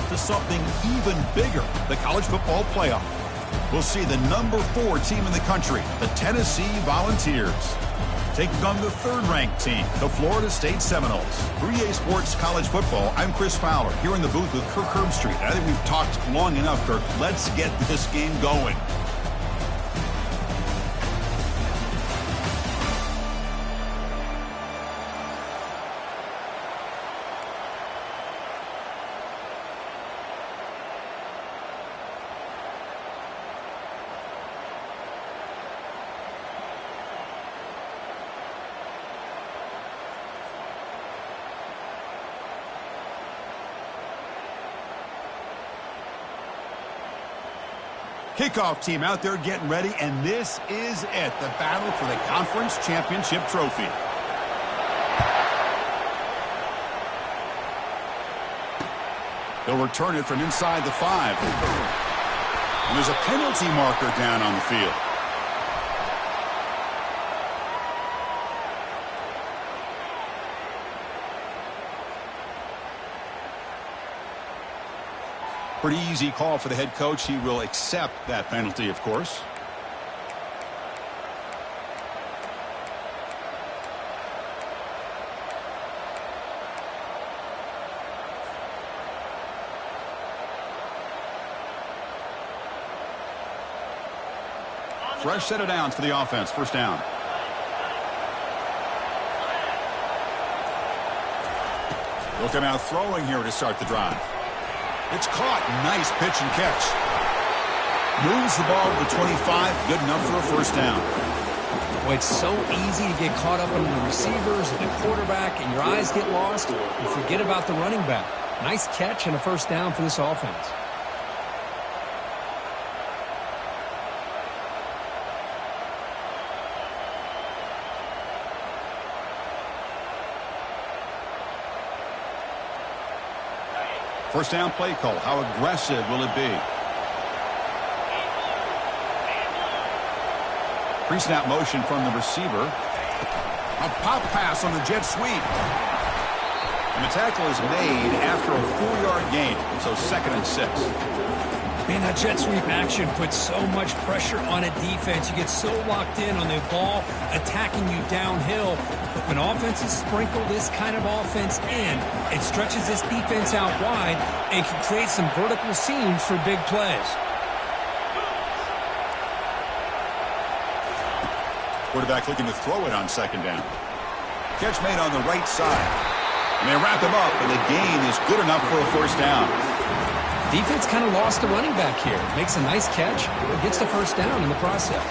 to something even bigger, the college football playoff. We'll see the number 4 team in the country, the Tennessee Volunteers, taking on the 3rd-ranked team, the Florida State Seminoles. For EA Sports College Football, I'm Chris Fowler, here in the booth with Kirk Herbstreit. I think we've talked long enough, Kirk. Let's get this game going. Kickoff team out there getting ready, and this is it, the battle for the conference championship trophy. They'll return it from inside the 5. And there's a penalty marker down on the field. Pretty easy call for the head coach. He will accept that penalty, of course. Fresh set of downs for the offense. First down. They'll come out throwing here to start the drive. It's caught. Nice pitch and catch. Moves the ball to the 25. Good enough for a first down. Boy, it's so easy to get caught up on the receivers and the quarterback, and your eyes get lost. You forget about the running back. Nice catch and a first down for this offense. First down play call. How aggressive will it be? Pre-snap motion from the receiver. A pop pass on the jet sweep. And the tackle is made after a 4-yard gain. So 2nd and 6. Man, that jet sweep action puts so much pressure on a defense. You get so locked in on the ball attacking you downhill. But when offenses sprinkle this kind of offense in, it stretches this defense out wide and can create some vertical seams for big plays. Quarterback looking to throw it on 2nd down. Catch made on the right side. And they wrap him up, and the gain is good enough for a first down. Defense kind of lost the running back here. Makes a nice catch, but gets the first down in the process.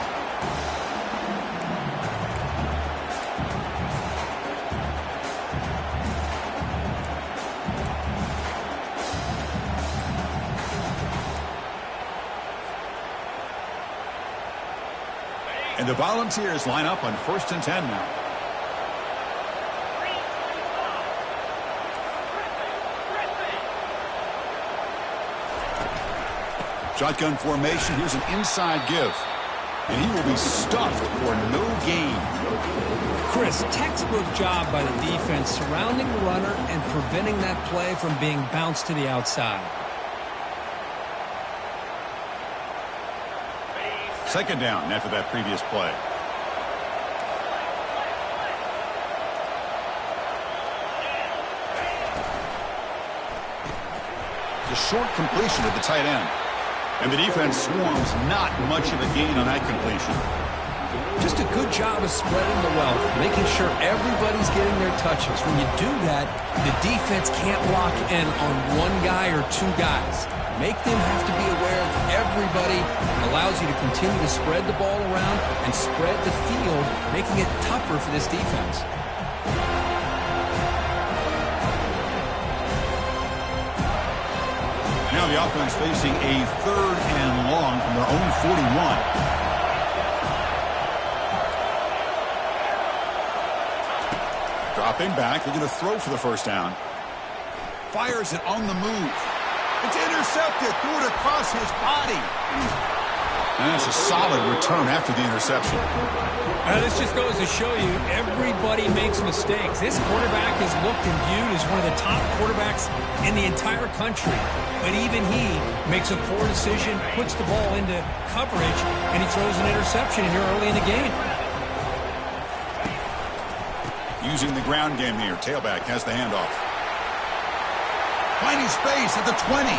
And the Volunteers line up on 1st and 10 now. Shotgun formation. Here's an inside give. And he will be stuffed for no gain. Chris, textbook job by the defense surrounding the runner and preventing that play from being bounced to the outside. 2nd down after that previous play. The short completion to the tight end. And the defense swarms not much of a gain on that completion. Just a good job of spreading the wealth, making sure everybody's getting their touches. When you do that, the defense can't lock in on one guy or 2 guys. Make them have to be aware of everybody. It allows you to continue to spread the ball around and spread the field, making it tougher for this defense. Now the offense facing a 3rd and long from their own 41. Dropping back, looking to throw for the first down. Fires it on the move. It's intercepted. Threw it across his body. And that's a solid return after the interception. This just goes to show you everybody makes mistakes. This quarterback is looked and viewed as one of the top quarterbacks in the entire country. But even he makes a poor decision, puts the ball into coverage, and he throws an interception here early in the game. Using the ground game here. Tailback has the handoff. Finding space at the 20.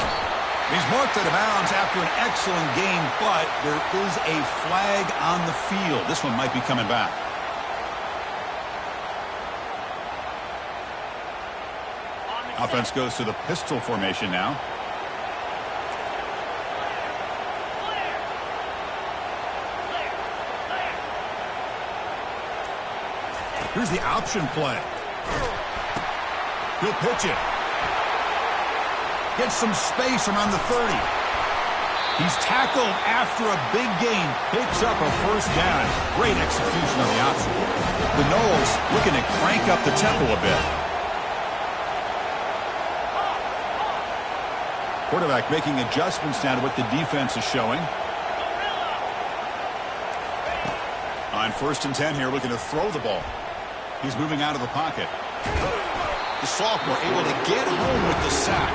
He's marked out of bounds after an excellent game, but there is a flag on the field. This one might be coming back. Offense goes to the pistol formation now. Here's the option play. He'll pitch it. Gets some space around the 30. He's tackled after a big gain. Picks up a first down. Great execution on the option. The Noles looking to crank up the tempo a bit. Quarterback making adjustments now to what the defense is showing. On 1st and 10 here, looking to throw the ball. He's moving out of the pocket. The sophomore able to get home with the sack.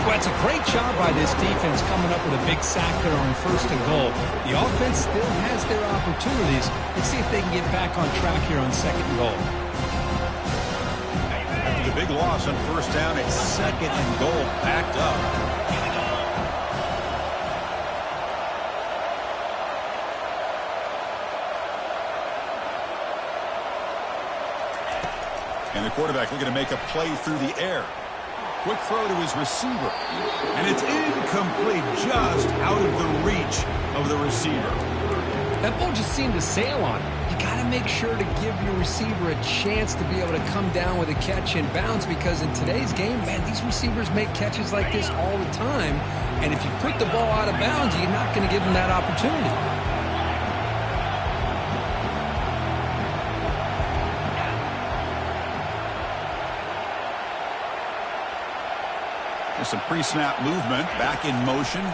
Well, it's a great job by this defense coming up with a big sack there on 1st and goal. The offense still has their opportunities. Let's see if they can get back on track here on 2nd and goal. After the big loss on 1st down, it's 2nd and goal, backed up. And the quarterback looking to make a play through the air. Quick throw to his receiver. And it's incomplete, just out of the reach of the receiver. That ball just seemed to sail on him. You got to make sure to give your receiver a chance to be able to come down with a catch and bounce, because in today's game, man, these receivers make catches like this all the time. And if you put the ball out of bounds, you're not going to give them that opportunity. There's some pre-snap movement, back in motion,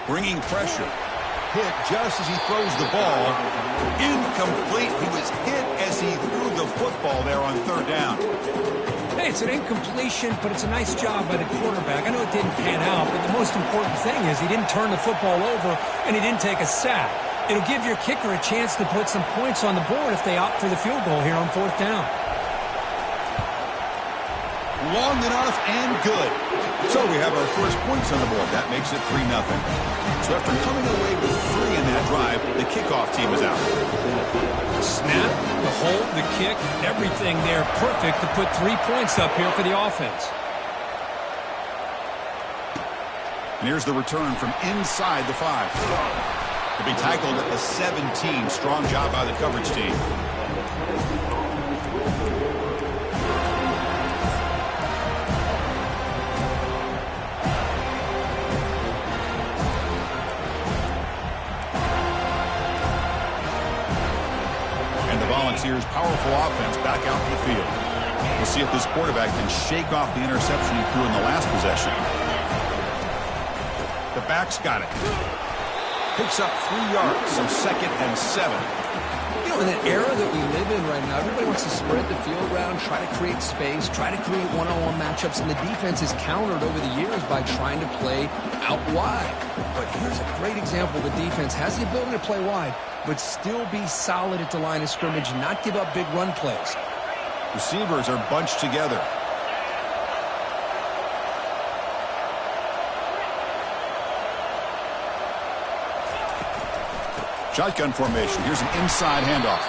bringing pressure. Hit just as he throws the ball. Incomplete. He was hit as he threw the football there on 3rd down. Hey, it's an incompletion, but it's a nice job by the quarterback. I know it didn't pan out, but the most important thing is he didn't turn the football over and he didn't take a sack. It'll give your kicker a chance to put some points on the board if they opt for the field goal here on 4th down. Long enough and good. So we have our first points on the board. That makes it 3-0. So after coming away with 3 in that drive, the kickoff team is out. Snap, the hold, the kick, everything there perfect to put 3 points up here for the offense. And here's the return from inside the 5. To be tackled at the 17. Strong job by the coverage team. Volunteers' powerful offense back out in the field. We'll see if this quarterback can shake off the interception he threw in the last possession. The back's got it. Picks up 3 yards, so 2nd and 7. You know, in that era that we live in right now, everybody wants to spread the field around, try to create space, try to create one-on-one matchups, and the defense is countered over the years by trying to play out wide. But here's a great example. The defense has the ability to play wide, but still be solid at the line of scrimmage, not give up big run plays. Receivers are bunched together. Shotgun formation. Here's an inside handoff.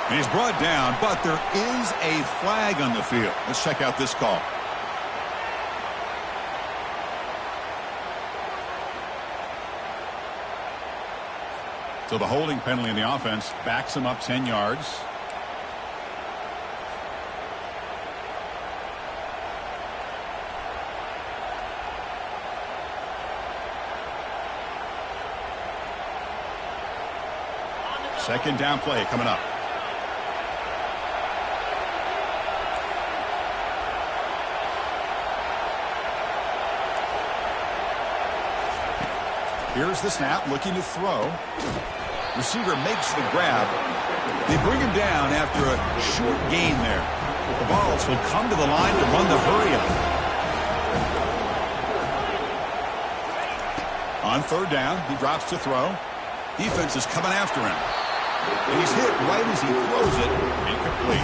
And he's brought down, but there is a flag on the field. Let's check out this call. So the holding penalty in the offense backs him up 10 yards. Second down play coming up. Here's the snap, looking to throw. Receiver makes the grab. They bring him down after a short gain there. The Vols will come to the line to run the hurry-up. On third down, he drops to throw. Defense is coming after him. And he's hit right as he throws it. Incomplete.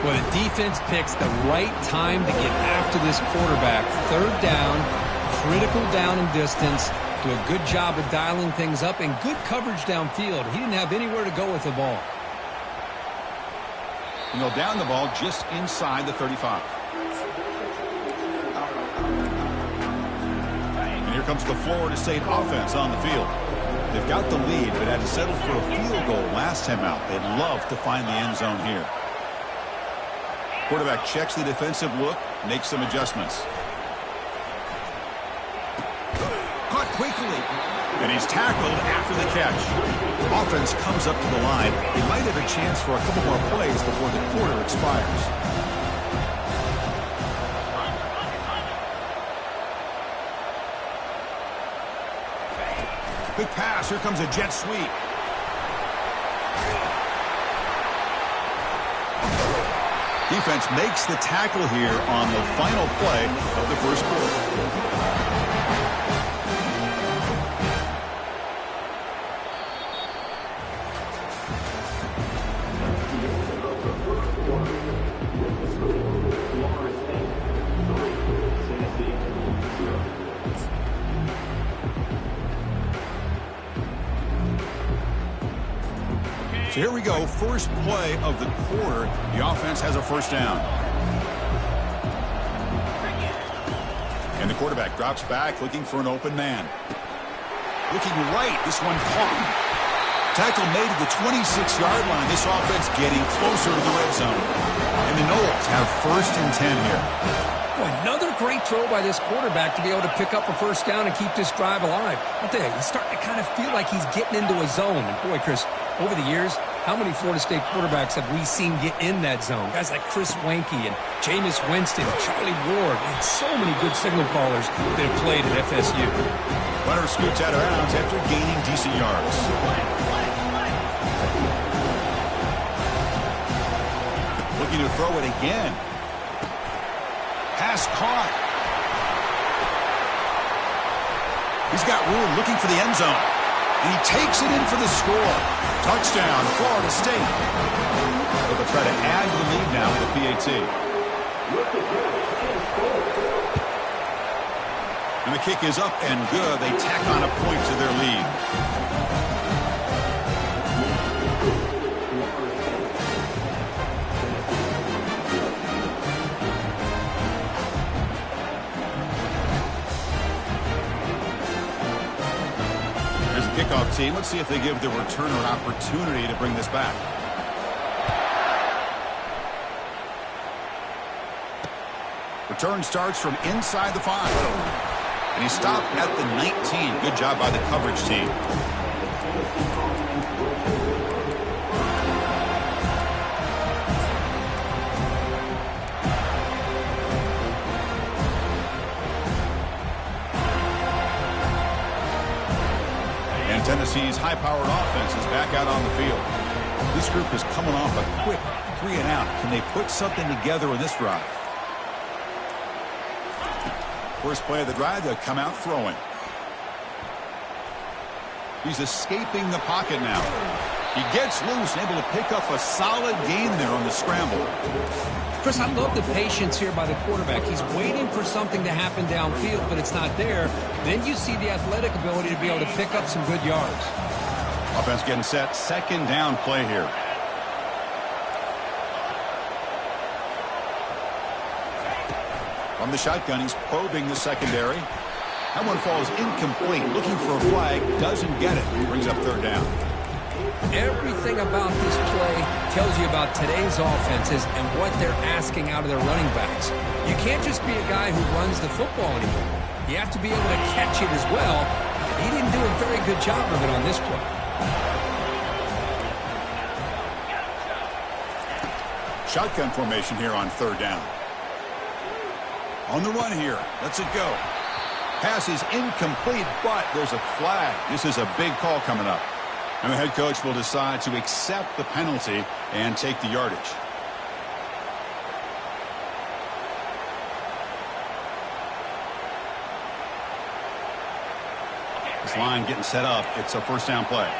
Well, the defense picks the right time to get after this quarterback. Third down, critical down and distance. Do a good job of dialing things up and good coverage downfield. He didn't have anywhere to go with the ball. And they'll down the ball just inside the 35. And here comes the Florida State offense on the field. They've got the lead, but had to settle for a field goal last time out. They'd love to find the end zone here. Quarterback checks the defensive look, makes some adjustments. Caught quickly. And he's tackled after the catch. Offense comes up to the line. They might have a chance for a couple more plays before the quarter expires. Quick pass. Here comes a jet sweep. Defense makes the tackle here on the final play of the first quarter. So here we go, first play of the quarter. The offense has a first down. And the quarterback drops back, looking for an open man. Looking right, this one caught. Tackle made at the 26-yard line. This offense getting closer to the red zone. And the Noles have first and 10 here. Boy, another great throw by this quarterback to be able to pick up a first down and keep this drive alive. I'll tell you, he's starting to kind of feel like he's getting into a zone. And boy, Chris, over the years, how many Florida State quarterbacks have we seen get in that zone? Guys like Chris Weinke and Jameis Winston, Charlie Ward, and so many good signal callers that have played at FSU. Runner scoots out of bounds after gaining decent yards. Looking to throw it again. Pass caught. He's got room, looking for the end zone. And he takes it in for the score. Touchdown, Florida State. They'll try to add to the lead now with the PAT. And the kick is up and good. They tack on a point to their lead. Kickoff team. Let's see if they give the returner opportunity to bring this back. Return starts from inside the 5. And he stopped at the 19. Good job by the coverage team. Tennessee's high-powered offense is back out on the field. This group is coming off a quick 3-and-out. Can they put something together in this drive? First play of the drive, they'll come out throwing. He's escaping the pocket now. He gets loose and able to pick up a solid gain there on the scramble. Chris, I love the patience here by the quarterback. He's waiting for something to happen downfield, but it's not there. Then you see the athletic ability to be able to pick up some good yards. Offense getting set. Second down play here. From the shotgun, he's probing the secondary. That one falls incomplete. Looking for a flag. Doesn't get it. Brings up third down. Everything about this play tells you about today's offenses and what they're asking out of their running backs. You can't just be a guy who runs the football anymore. You have to be able to catch it as well, and he didn't do a very good job of it on this play. Shotgun formation here on third down. On the run here. Lets it go. Pass is incomplete, but there's a flag. This is a big call coming up. And the head coach will decide to accept the penalty and take the yardage. This line getting set up. It's a first down play.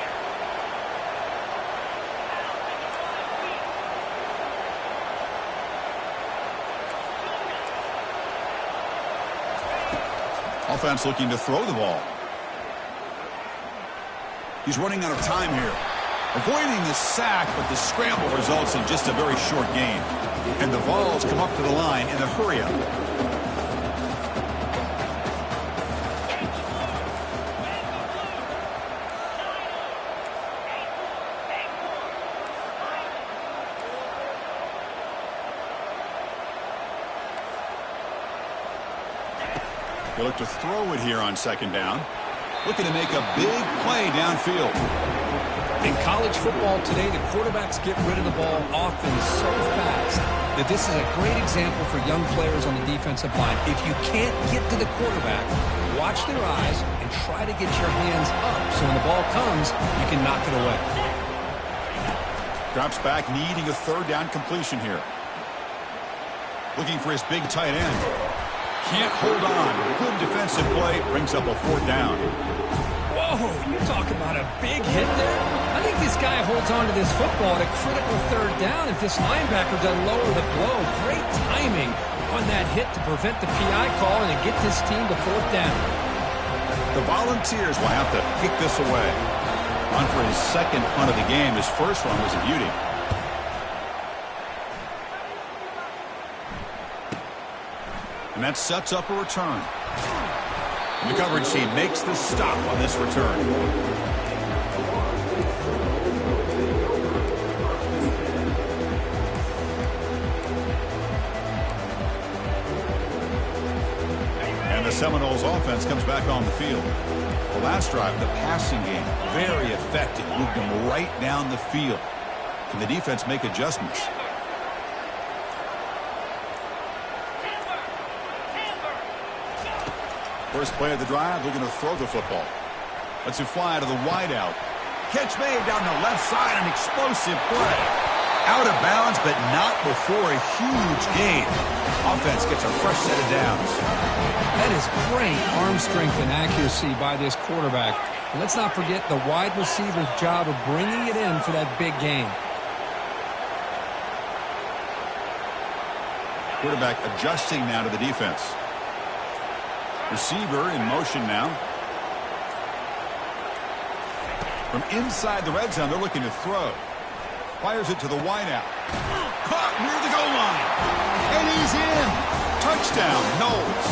Offense looking to throw the ball. He's running out of time here. Avoiding the sack, but the scramble results in just a very short gain. And the Vols come up to the line in a hurry-up. They look to throw it here on second down. Looking to make a big play downfield. In college football today, the quarterbacks get rid of the ball often so fast that this is a great example for young players on the defensive line. If you can't get to the quarterback, watch their eyes and try to get your hands up so when the ball comes, you can knock it away. Drops back, needing a third down completion here. Looking for his big tight end. Can't hold on. Good defensive play. Brings up a fourth down. Whoa, you talk about a big hit there. I think this guy holds on to this football at a critical third down if this linebacker doesn't lower the blow. Great timing on that hit to prevent the PI call and to get this team to fourth down. The Volunteers will have to kick this away. On for his second punt of the game. His first one was a beauty. And that sets up a return. And the coverage team makes the stop on this return. And the Seminoles offense comes back on the field. The last drive, the passing game, very effective. Moved them right down the field. Can the defense make adjustments? First play of the drive, looking to throw the football. Lets it fly to the wideout. Catch made down the left side, an explosive play. Out of bounds, but not before a huge gain. Offense gets a fresh set of downs. That is great arm strength and accuracy by this quarterback. And let's not forget the wide receiver's job of bringing it in for that big gain. Quarterback adjusting now to the defense. Receiver in motion now. From inside the red zone, they're looking to throw. Fires it to the wideout. Caught near the goal line. And he's in. Touchdown, Knowles.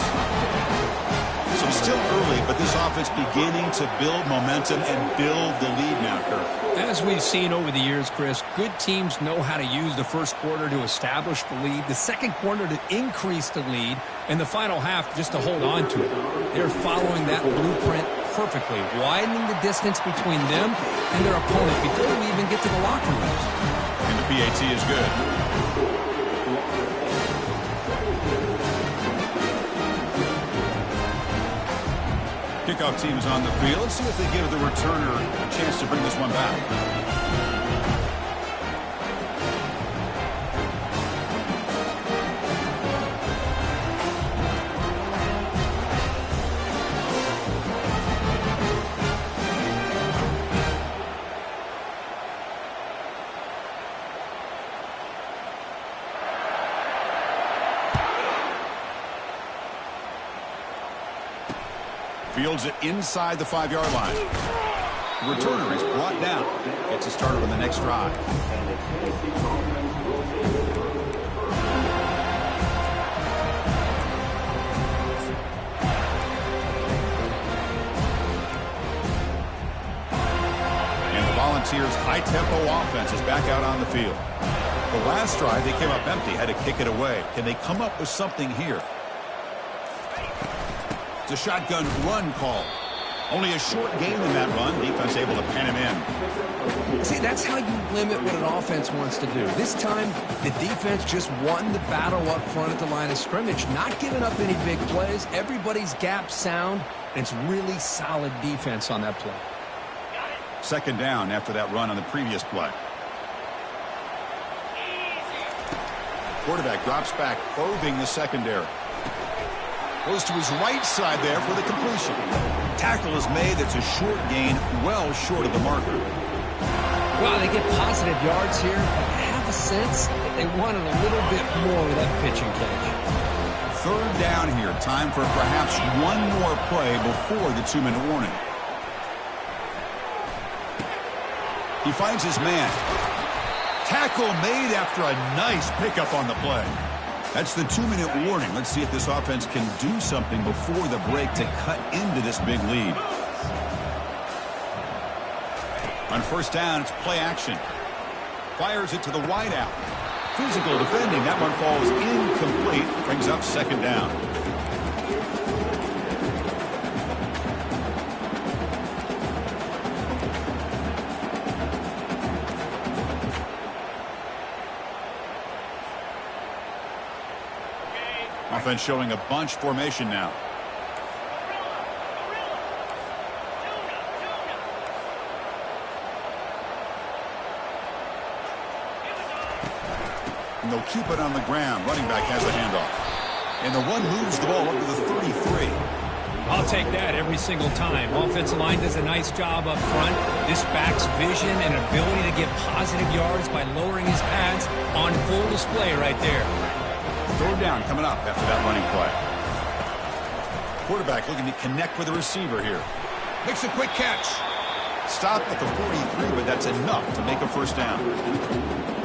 So still early, but this offense beginning to build momentum and build the lead now, Kurt. As we've seen over the years, Chris, good teams know how to use the first quarter to establish the lead, the second quarter to increase the lead, and the final half just to hold on to it. They're following that blueprint perfectly, widening the distance between them and their opponent before we even get to the locker rooms. And the PAT is good. Kickoff team is on the field. Let's see if they give the returner a chance to bring this one back. Fields it inside the 5-yard line. The returner is brought down. Gets it started on the next drive. And the Volunteers' high-tempo offense is back out on the field. The last drive, they came up empty, had to kick it away. Can they come up with something here? A shotgun run call. Only a short gain in that run. Defense able to pen him in. See, that's how you limit what an offense wants to do. This time, the defense just won the battle up front at the line of scrimmage, not giving up any big plays. Everybody's gap sound, and it's really solid defense on that play. Second down after that run on the previous play. Quarterback drops back, probing the secondary. Goes to his right side there for the completion. Tackle is made. It's a short gain, well short of the marker. Well, they get positive yards here, but I have a sense that they wanted a little bit more of that pitch and catch. Third down here. Time for perhaps one more play before the 2-minute warning. He finds his man. Tackle made after a nice pickup on the play. That's the 2-minute warning. Let's see if this offense can do something before the break to cut into this big lead. On first down, it's play action. Fires it to the wideout. Physical defending. That one falls incomplete. Brings up second down. Offense showing a bunch formation now. And they'll keep it on the ground. Running back has the handoff. And the one moves the ball up to the 33. I'll take that every single time. Offensive line does a nice job up front. This back's vision and ability to get positive yards by lowering his pads on full display right there. Third down coming up after that running play. Quarterback looking to connect with the receiver here. Makes a quick catch. Stopped at the 43, but that's enough to make a first down.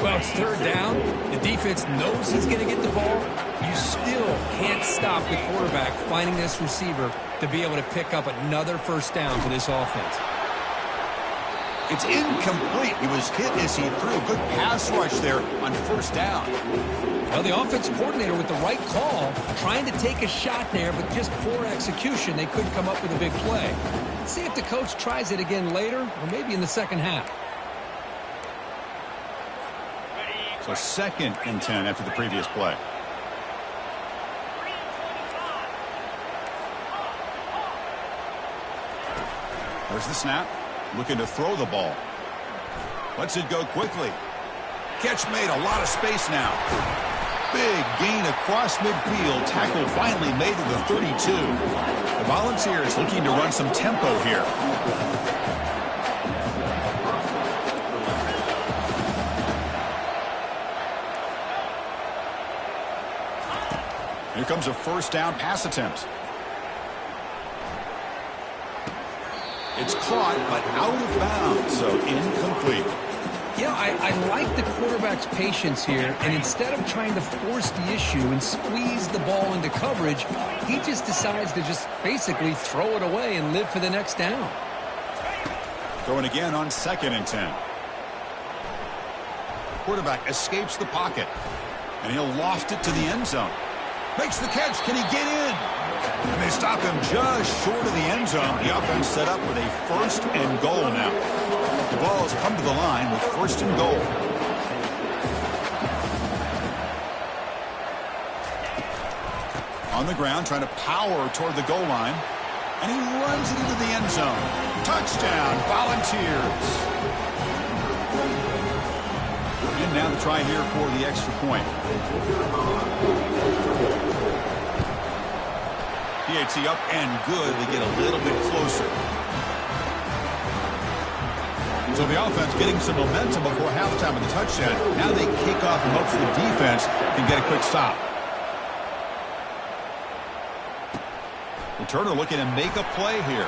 Well, it's third down. The defense knows he's going to get the ball. You still can't stop the quarterback finding this receiver to be able to pick up another first down for this offense. It's incomplete. He was hit as he threw a good pass rush there on first down. Well, the offensive coordinator with the right call, trying to take a shot there, but just poor execution. They couldn't come up with a big play. Let's see if the coach tries it again later, or maybe in the second half. So 2nd and 10 after the previous play. There's the snap. Looking to throw the ball. Lets it go quickly. Catch made. A lot of space now. Big gain across midfield. Tackle finally made to the 32. The Volunteers looking to run some tempo here. Here comes a first down pass attempt. It's caught, but out of bounds, so incomplete. Yeah, I like the quarterback's patience here, and instead of trying to force the issue and squeeze the ball into coverage, he just decides to just basically throw it away and live for the next down. Throwing again on 2nd and 10. Quarterback escapes the pocket, and he'll loft it to the end zone. Makes the catch. Can he get in? And they stop him just short of the end zone. The offense set up with a 1st and goal now. The ball has come to the line with 1st and goal. On the ground, trying to power toward the goal line. And he runs it into the end zone. Touchdown, Volunteers. And now the try here for the extra point. PAT up and good. We get a little bit closer. So the offense getting some momentum before halftime of the touchdown. Now they kick off and hope the defense can get a quick stop. Returner looking to make a play here.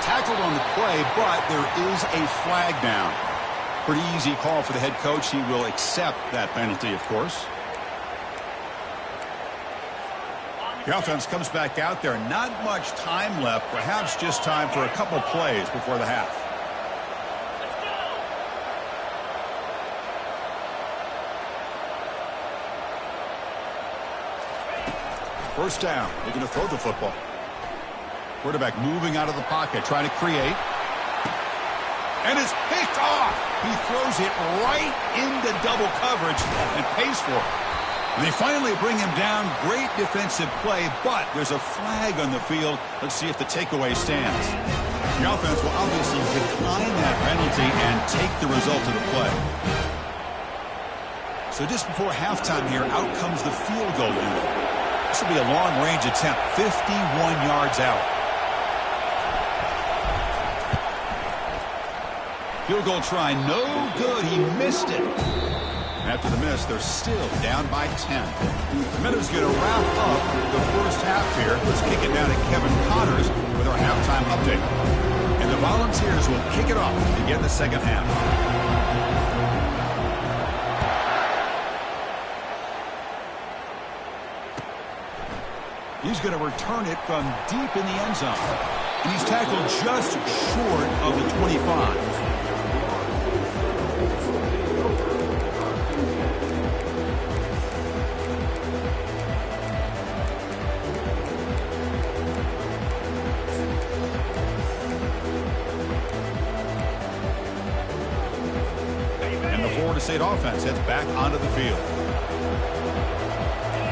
Tackled on the play, but there is a flag down. Pretty easy call for the head coach. He will accept that penalty, of course. The offense comes back out there. Not much time left. Perhaps just time for a couple plays before the half. First down. They're going to throw the football. Quarterback moving out of the pocket, trying to create. And it's picked off. He throws it right into double coverage and pays for it. And they finally bring him down. Great defensive play, but there's a flag on the field. Let's see if the takeaway stands. The offense will obviously decline that penalty and take the result of the play. So just before halftime here, out comes the field goal unit. This will be a long-range attempt, 51 yards out. Field goal try, no good. He missed it. After the miss, they're still down by 10. The Meadows going to wrap up the first half here. Let's kick it down to Kevin Connors with our halftime update. And the Volunteers will kick it off to begin the second half. He's going to return it from deep in the end zone. And he's tackled just short of the 25. State offense heads back onto the field.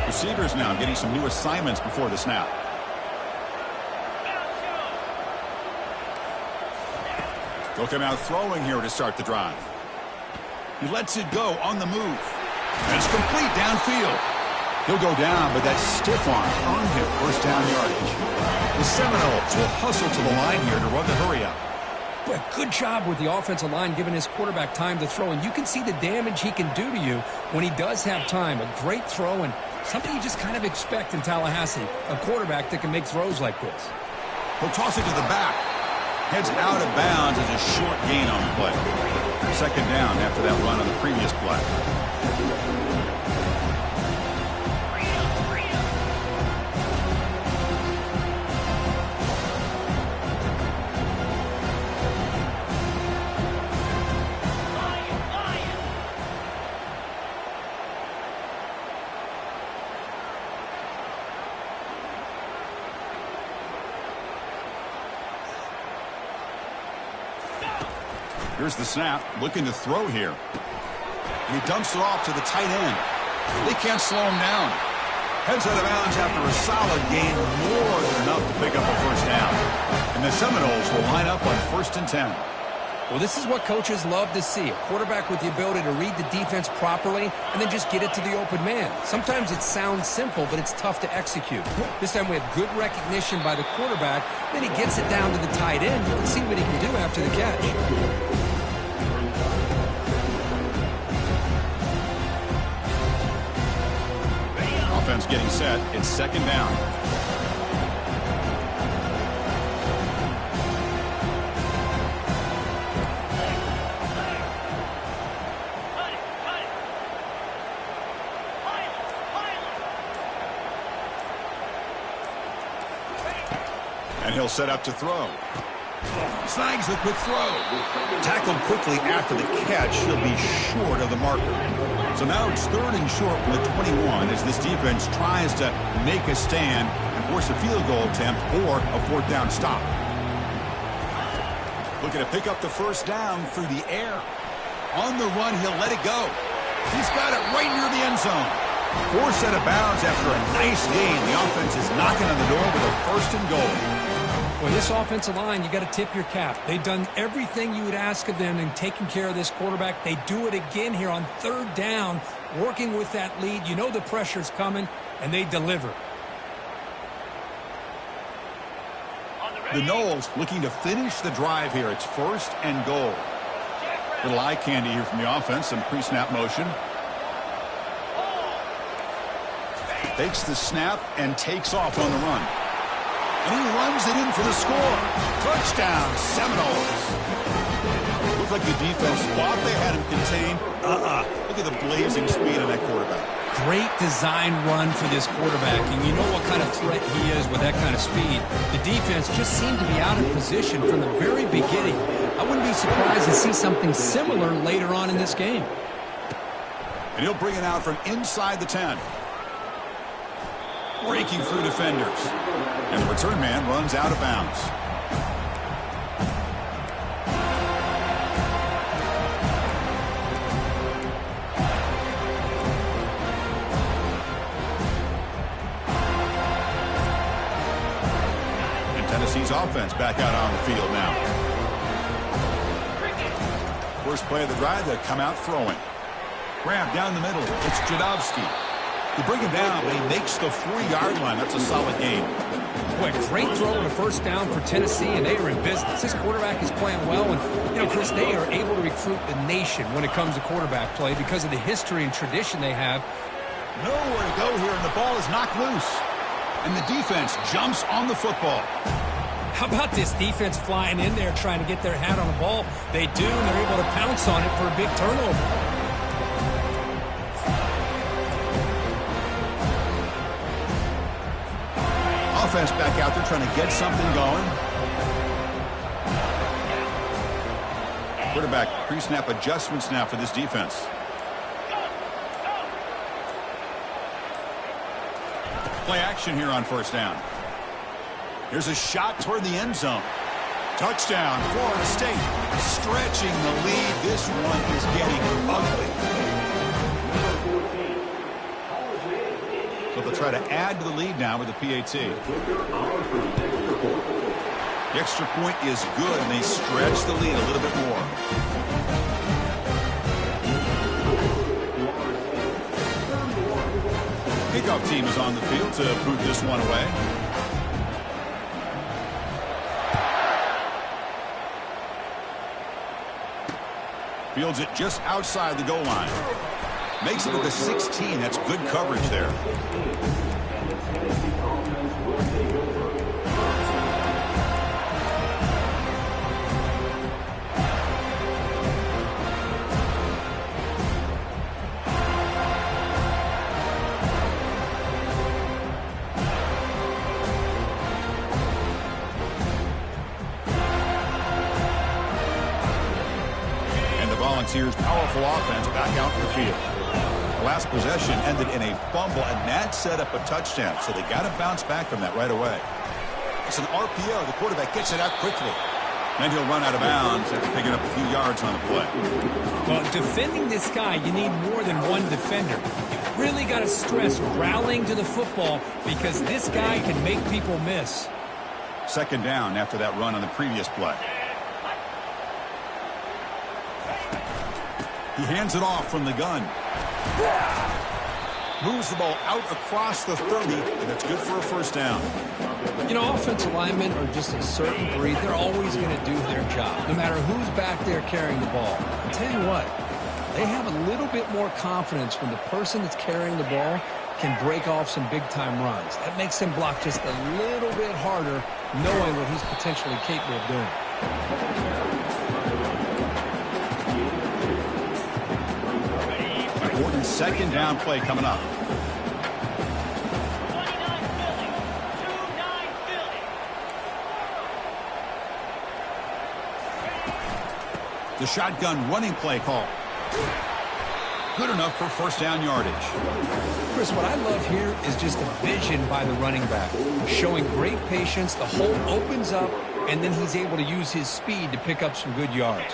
Receivers now getting some new assignments before the snap. They'll come out throwing here to start the drive. He lets it go on the move. And it's complete downfield. He'll go down, but that stiff arm earned him first down yardage. The Seminoles will hustle to the line here to run the hurry up. But good job with the offensive line giving his quarterback time to throw. And you can see the damage he can do to you when he does have time. A great throw and something you just kind of expect in Tallahassee. A quarterback that can make throws like this. He'll toss it to the back. Heads out of bounds as a short gain on the play. Second down after that run on the previous play. Here's the snap, looking to throw here. And he dumps it off to the tight end. They can't slow him down. Heads out of bounds after a solid gain, more than enough to pick up a first down. And the Seminoles will line up on 1st and 10. Well, this is what coaches love to see. A quarterback with the ability to read the defense properly and then just get it to the open man. Sometimes it sounds simple, but it's tough to execute. This time we have good recognition by the quarterback. Then he gets it down to the tight end. You can see what he can do after the catch. Offense getting set. It's second down. And he'll set up to throw. Snags the quick throw. Tackled quickly after the catch. He'll be short of the marker. So now it's 3rd and short from the 21 as this defense tries to make a stand and force a field goal attempt or a 4th down stop. Looking to pick up the first down through the air. On the run, he'll let it go. He's got it right near the end zone. Forced out of bounds after a nice gain. The offense is knocking on the door with a 1st and goal. Well, this offensive line, you got to tip your cap. They've done everything you would ask of them in taking care of this quarterback. They do it again here on 3rd down, working with that lead. You know the pressure's coming, and they deliver. The Noles looking to finish the drive here. It's 1st and goal. Little eye candy here from the offense, some pre-snap motion. Takes the snap and takes off on the run. And he runs it in for the score. Touchdown, Seminoles. Looked like the defense thought they had him contained. Look at the blazing speed of that quarterback. Great design run for this quarterback. And you know what kind of threat he is with that kind of speed. The defense just seemed to be out of position from the very beginning. I wouldn't be surprised to see something similar later on in this game. And he'll bring it out from inside the 10. breaking through defenders. And the return man runs out of bounds. And Tennessee's offense back out on the field now. First play of the drive, they come out throwing. Grab down the middle. It's Jadowski. They bring him down, but he makes the 4-yard line. That's a solid gain. Boy, great throw and a first down for Tennessee, and they are in business. This quarterback is playing well, and, you know, Chris, they are able to recruit the nation when it comes to quarterback play because of the history and tradition they have. Nowhere to go here, and the ball is knocked loose. And the defense jumps on the football. How about this defense flying in there trying to get their hat on the ball? They do, and they're able to pounce on it for a big turnover. Offense back out there trying to get something going. Quarterback pre-snap adjustments now for this defense. Play action here on first down. Here's a shot toward the end zone. Touchdown, Florida State. Stretching the lead. This one is getting ugly. So they'll try to add to the lead now with the PAT. The extra point is good, and they stretch the lead a little bit more. Kickoff team is on the field to boot this one away. Fields it just outside the goal line. Makes it to the 16. That's good coverage there. And the Volunteers' powerful offense back out in the field. Last possession ended in a fumble, and that set up a touchdown. So they got to bounce back from that right away. It's an RPO. The quarterback gets it out quickly. Then he'll run out of bounds after picking up a few yards on the play. Well, defending this guy, you need more than one defender. You really got to stress rallying to the football because this guy can make people miss. Second down after that run on the previous play. He hands it off from the gun. Moves the ball out across the 30, and that's good for a first down. You know, offensive linemen are just a certain breed. They're always going to do their job, no matter who's back there carrying the ball. I'll tell you what, they have a little bit more confidence when the person that's carrying the ball can break off some big-time runs. That makes them block just a little bit harder, knowing what he's potentially capable of doing. Important second down play coming up. The shotgun running play call. Good enough for first down yardage. Chris, what I love here is just the vision by the running back. Showing great patience, the hole opens up, and then he's able to use his speed to pick up some good yards.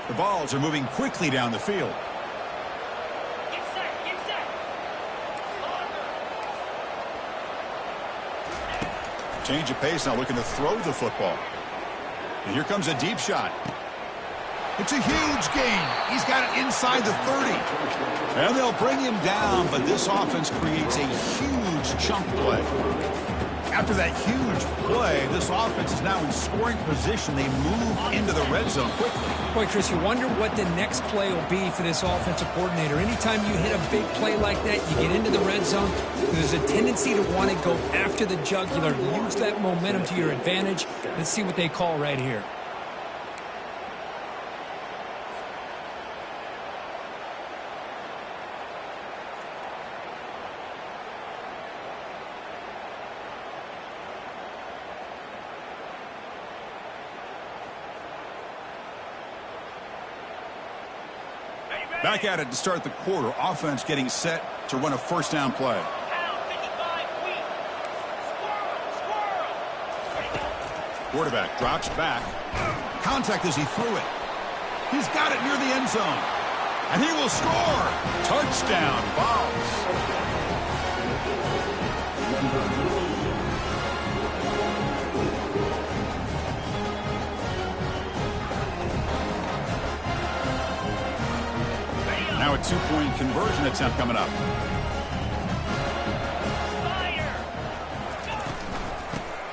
The balls are moving quickly down the field. Change of pace now, looking to throw the football. And here comes a deep shot. It's a huge gain. He's got it inside the 30. And they'll bring him down, but this offense creates a huge chunk play. After that huge play, this offense is now in scoring position. They move into the red zone quickly. Boy, Chris, you wonder what the next play will be for this offensive coordinator. Anytime you hit a big play like that, you get into the red zone, there's a tendency to want to go after the jugular, use that momentum to your advantage. Let's see what they call right here. Back at it to start the quarter. Offense getting set to run a first down play. Quarterback drops back. Contact as he threw it. He's got it near the end zone. And he will score. Touchdown, Vols. Now a two-point conversion attempt coming up.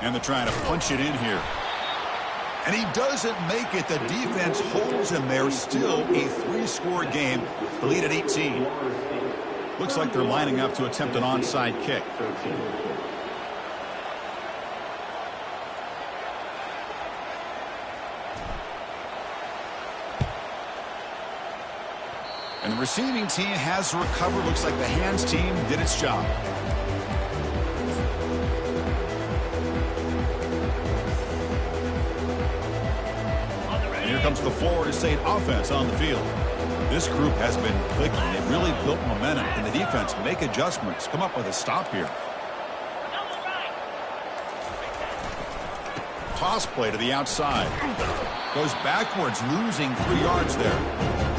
And they're trying to punch it in here. And he doesn't make it. The defense holds him there. Still a three-score game. The lead at 18. Looks like they're lining up to attempt an onside kick. And the receiving team has to recover. Looks like the hands team did its job. And here comes the Florida State offense on the field. This group has been clicking. They've really built momentum. Can the defense make adjustments? Come up with a stop here. Toss play to the outside. Goes backwards, losing 3 yards there.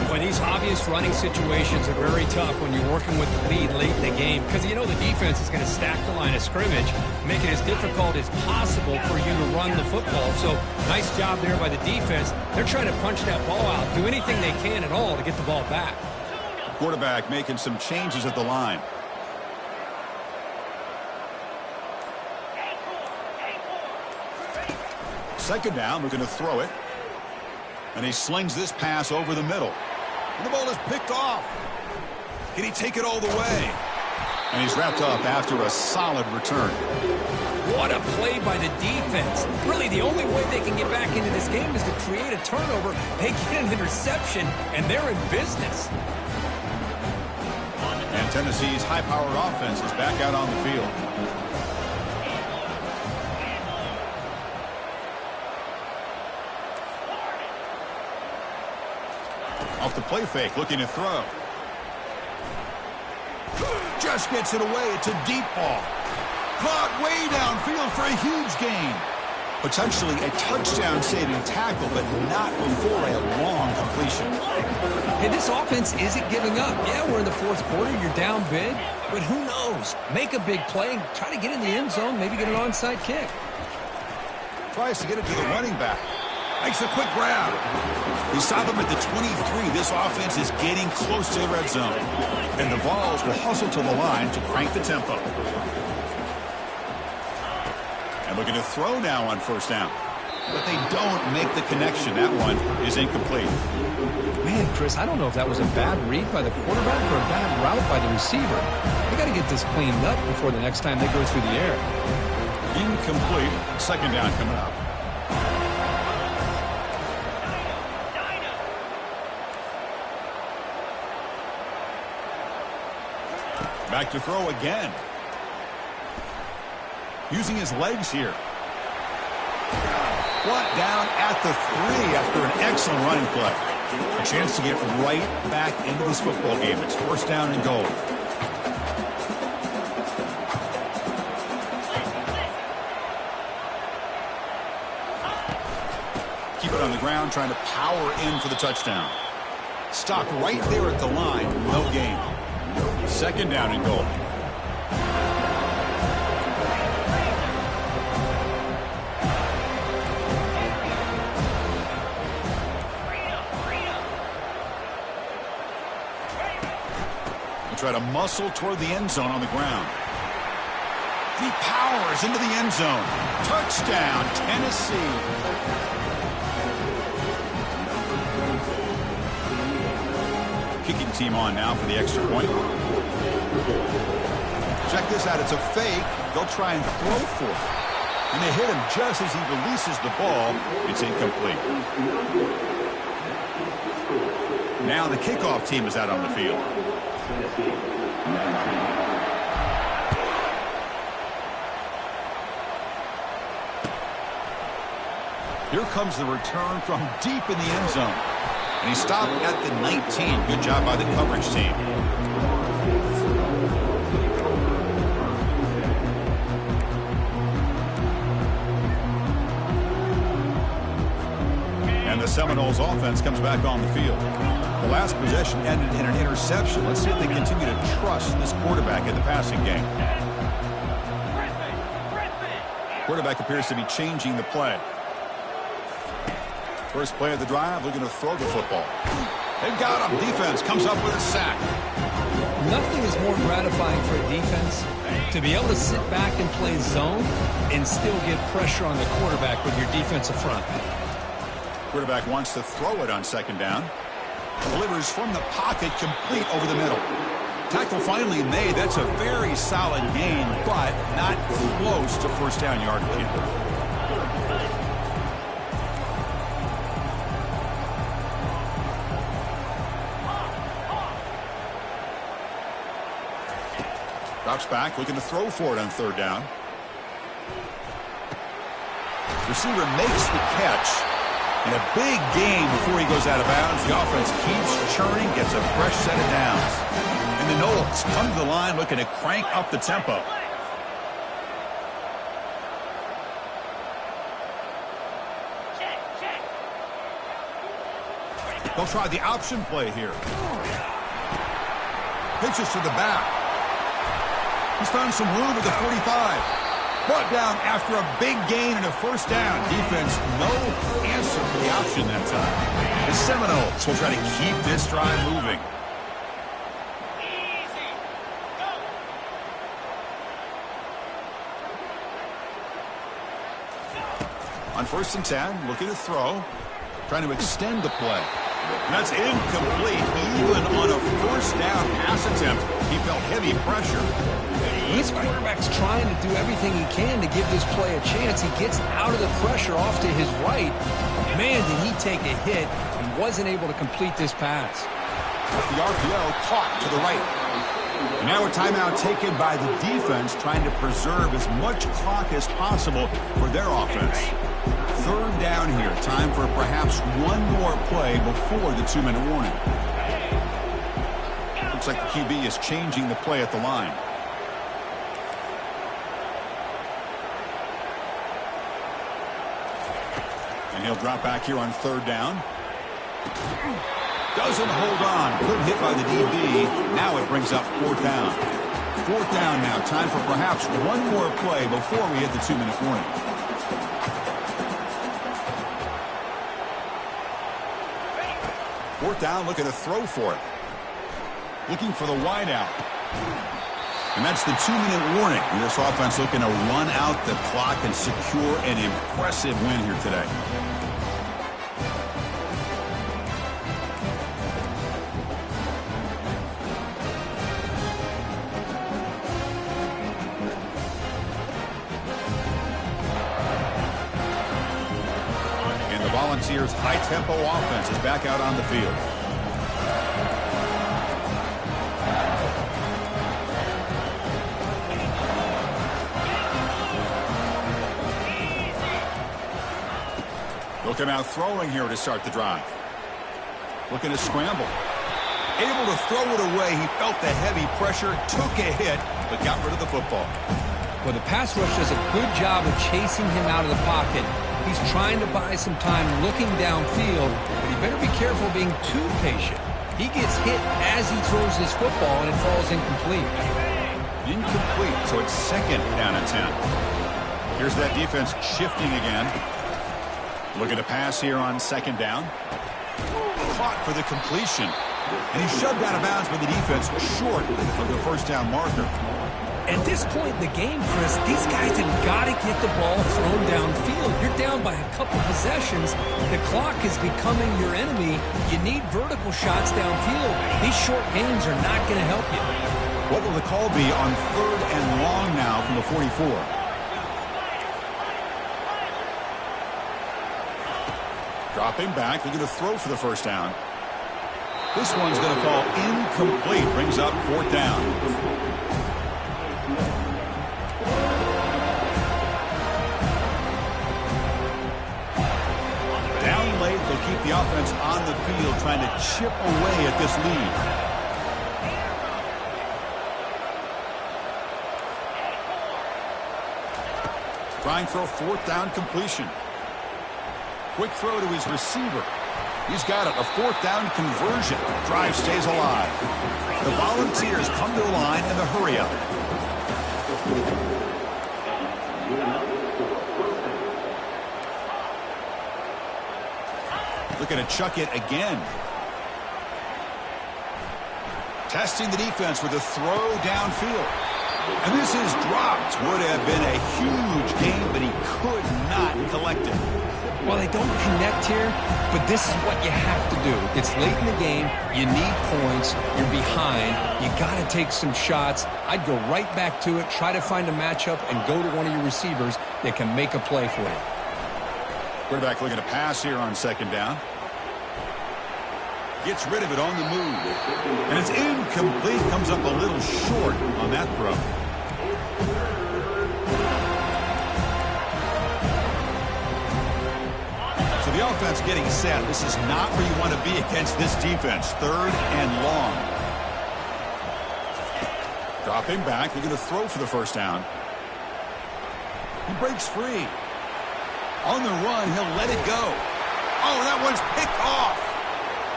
Boy, these obvious running situations are very tough when you're working with the lead late in the game because you know the defense is going to stack the line of scrimmage, make it as difficult as possible for you to run the football. So nice job there by the defense. They're trying to punch that ball out, do anything they can at all to get the ball back. Quarterback making some changes at the line. Second down, we're going to throw it. And he slings this pass over the middle. And the ball is picked off. Can he take it all the way? And he's wrapped up after a solid return. What a play by the defense. Really, the only way they can get back into this game is to create a turnover. They get an interception, and they're in business. And Tennessee's high-powered offense is back out on the field. Off the play fake, looking to throw. Just gets it away. It's a deep ball. Caught way downfield for a huge gain. Potentially a touchdown-saving tackle, but not before a long completion. Hey, this offense isn't giving up. Yeah, we're in the fourth quarter. You're down big. But who knows? Make a big play. Try to get in the end zone. Maybe get an onside kick. Tries to get it to the running back. Makes a quick grab. He saw them at the 23. This offense is getting close to the red zone. And the Vols will hustle to the line to crank the tempo. And looking to throw now on first down. But they don't make the connection. That one is incomplete. Man, Chris, I don't know if that was a bad read by the quarterback or a bad route by the receiver. They got to get this cleaned up before the next time they go through the air. Incomplete. Second down coming up. Back to throw again. Using his legs here. Brought down at the 3 after an excellent running play. A chance to get right back into this football game. It's first down and goal. Keep it on the ground, trying to power in for the touchdown. Stopped right there at the line. No gain. Second down and goal. They try to muscle toward the end zone on the ground. He powers into the end zone. Touchdown, Tennessee. Kicking team on now for the extra point. Check this out. It's a fake. They'll try and throw for it. And they hit him just as he releases the ball. It's incomplete. Now the kickoff team is out on the field. Here comes the return from deep in the end zone. And he stopped at the 19. Good job by the coverage team. The Seminoles offense comes back on the field. The last possession ended in an interception. Let's see if they continue to trust this quarterback in the passing game. Quarterback appears to be changing the play. First play of the drive, looking to throw the football. They got him. Defense comes up with a sack. Nothing is more gratifying for a defense to be able to sit back and play zone and still get pressure on the quarterback with your defensive front. Quarterback wants to throw it on second down. Delivers from the pocket, complete over the middle. Tackle finally made. That's a very solid gain, but not close to first down yardage. Drops back, looking to throw for it on third down. Receiver makes the catch. And a big game before he goes out of bounds. The offense keeps churning, gets a fresh set of downs. And the Noles come to the line looking to crank up the tempo. They'll try the option play here. Pitches to the back. He's found some room at the 45. Brought down after a big gain and a first down. Defense, no answer for the option that time. The Seminoles will try to keep this drive moving. On 1st and 10, looking to throw. Trying to extend the play. And that's incomplete. Even on a first down pass attempt, he felt heavy pressure. This quarterback's trying to do everything he can to give this play a chance. He gets out of the pressure off to his right. Man, did he take a hit and wasn't able to complete this pass. With the RPO caught to the right. And now a timeout taken by the defense, trying to preserve as much clock as possible for their offense. Third down here. Time for perhaps one more play before the 2-minute warning. Looks like the QB is changing the play at the line. And he'll drop back here on third down. Doesn't hold on. Good hit by the DB. Now it brings up fourth down. Fourth down now. Time for perhaps one more play before we hit the 2-minute warning. Fourth down, looking to throw for it. Looking for the wideout. And that's the 2-minute warning. And this offense looking to run out the clock and secure an impressive win here today. And the Volunteers' high-tempo offense is back out on the field. They'll come out throwing here to start the drive. Looking to scramble. Able to throw it away. He felt the heavy pressure, took a hit, but got rid of the football. Well, the pass rush does a good job of chasing him out of the pocket. He's trying to buy some time looking downfield, but he better be careful being too patient. He gets hit as he throws this football, and it falls incomplete. Incomplete, so it's second down and 10. Here's that defense shifting again. Looking to pass here on second down. Caught for the completion. And he's shoved out of bounds by the defense short of the first down marker. At this point in the game, Chris, these guys have got to get the ball thrown downfield. You're down by a couple possessions. The clock is becoming your enemy. You need vertical shots downfield. These short gains are not going to help you. What will the call be on third and long now from the 44? Dropping back, looking to throw for the first down. This one's going to fall incomplete. Brings up fourth down. Down late, they'll keep the offense on the field, trying to chip away at this lead. Trying for a fourth down completion. Quick throw to his receiver. He's got it, a fourth down conversion. Drive stays alive. The Volunteers come to the line in the hurry-up. Looking to chuck it again. Testing the defense with a throw downfield. And this is dropped. Would have been a huge game, but he could not collect it. Well, they don't connect here, but this is what you have to do. It's late in the game. You need points. You're behind. You got to take some shots. I'd go right back to it, try to find a matchup, and go to one of your receivers that can make a play for you. Quarterback looking to pass here on second down. Gets rid of it on the move. And it's incomplete. Comes up a little short on that throw. So the offense getting set. This is not where you want to be against this defense. Third and long. Dropping back. Looking to throw for the first down. He breaks free. On the run, he'll let it go. Oh, that one's picked off.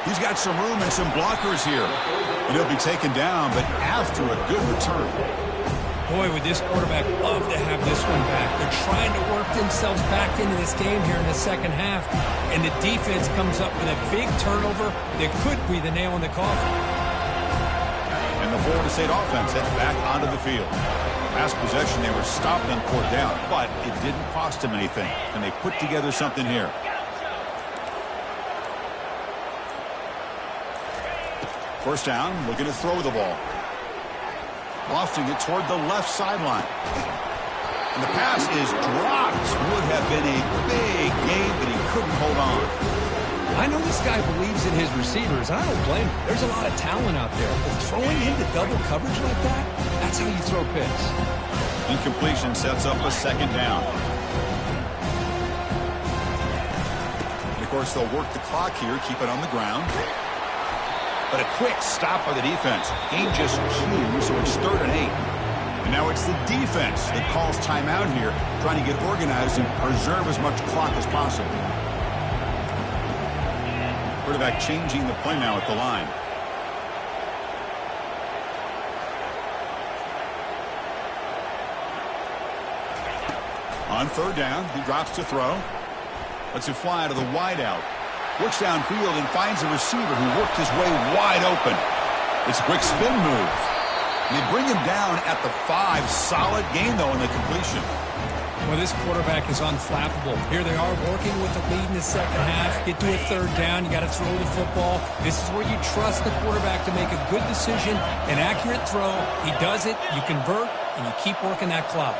He's got some room and some blockers here. And he'll be taken down, but after a good return. Boy, would this quarterback love to have this one back. They're trying to work themselves back into this game here in the second half. And the defense comes up with a big turnover that could be the nail in the coffin. And the Florida State offense heads back onto the field. Last possession, they were stopped on fourth down, but it didn't cost them anything. And they put together something here. First down, looking to throw the ball. Lofting it toward the left sideline. And the pass is dropped. Would have been a big game, but he couldn't hold on. I know this guy believes in his receivers. I don't blame him. There's a lot of talent out there. But throwing into double coverage like that, that's how you throw picks. Incompletion sets up a second down. And of course, they'll work the clock here, keep it on the ground. But a quick stop by the defense. Game just 2, so it's 3rd and 8. And now it's the defense that calls timeout here, trying to get organized and preserve as much clock as possible. Quarterback changing the play now at the line. On 3rd down, he drops to throw. Lets it fly to the wideout. Works downfield and finds a receiver who worked his way wide open. It's a quick spin move. And they bring him down at the 5. Solid game, though, in the completion. Well, this quarterback is unflappable. Here they are working with the lead in the second half. Get to a 3rd down. You got to throw the football. This is where you trust the quarterback to make a good decision, an accurate throw. He does it. You convert, and you keep working that clock.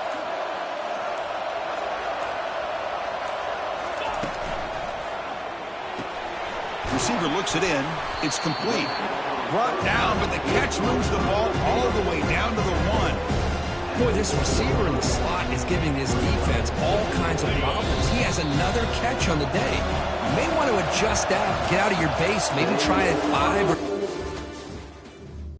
Receiver looks it in. It's complete. Brought down, but the catch moves the ball all the way down to the 1. Boy, this receiver in the slot is giving this defense all kinds of problems. He has another catch on the day. You may want to adjust that, get out of your base, maybe try at 5 or